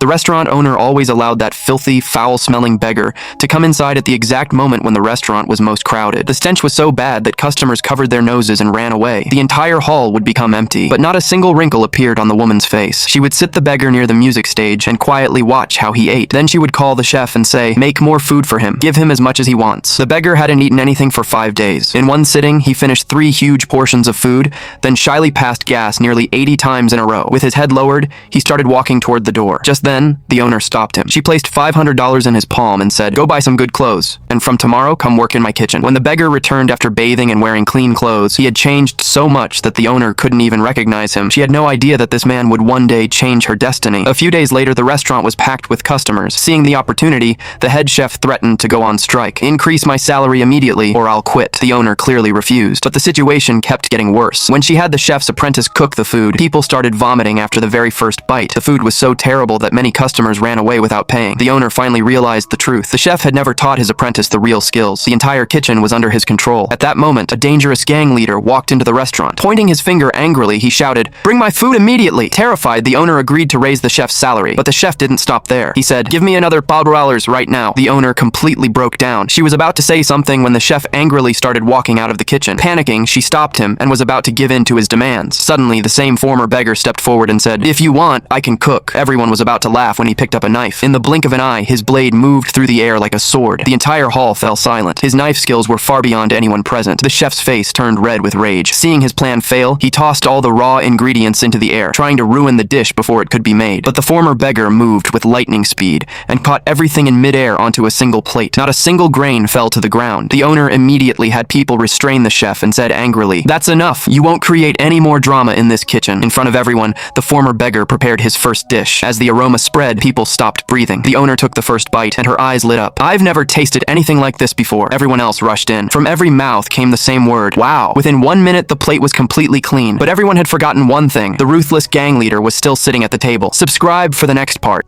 The restaurant owner always allowed that filthy, foul-smelling beggar to come inside at the exact moment when the restaurant was most crowded. The stench was so bad that customers covered their noses and ran away. The entire hall would become empty, but not a single wrinkle appeared on the woman's face. She would sit the beggar near the music stage and quietly watch how he ate. Then she would call the chef and say, "Make more food for him. Give him as much as he wants." The beggar hadn't eaten anything for 5 days. In one sitting, he finished 3 huge portions of food, then shyly passed gas nearly 80 times in a row. With his head lowered, he started walking toward the door. Just then, the owner stopped him. She placed $500 in his palm and said, "Go buy some good clothes, and from tomorrow, come work in my kitchen." When the beggar returned after bathing and wearing clean clothes, he had changed so much that the owner couldn't even recognize him. She had no idea that this man would one day change her destiny. A few days later, the restaurant was packed with customers. Seeing the opportunity, the head chef threatened to go on strike. "Increase my salary immediately, or I'll quit." The owner clearly refused, but the situation kept getting worse. When she had the chef's apprentice cook the food, people started vomiting after the very first bite. The food was so terrible that many customers ran away without paying. The owner finally realized the truth. The chef had never taught his apprentice the real skills. The entire kitchen was under his control. At that moment, a dangerous gang leader walked into the restaurant. Pointing his finger angrily, he shouted, "Bring my food immediately!" Terrified, the owner agreed to raise the chef's salary, but the chef didn't stop there. He said, "Give me another $5 right now." The owner completely broke down. She was about to say something when the chef angrily started walking out of the kitchen. Panicking, she stopped him and was about to give in to his demands. Suddenly, the same former beggar stepped forward and said, "If you want, I can cook." Everyone was about to laugh when he picked up a knife. In the blink of an eye, his blade moved through the air like a sword. The entire hall fell silent. His knife skills were far beyond anyone present. The chef's face turned red with rage. Seeing his plan fail, he tossed all the raw ingredients into the air, trying to ruin the dish before it could be made. But the former beggar moved with lightning speed and caught everything in midair onto a single plate. Not a single grain fell to the ground. The owner immediately had people restrain the chef and said angrily, "That's enough. You won't create any more drama in this kitchen." In front of everyone, the former beggar prepared his first dish. As the aroma spread, people stopped breathing. The owner took the first bite and her eyes lit up. "I've never tasted anything like this before." Everyone else rushed in. From every mouth came the same word, "Wow." Within 1 minute, the plate was completely clean. But everyone had forgotten one thing. The ruthless gang leader was still sitting at the table. Subscribe for the next part.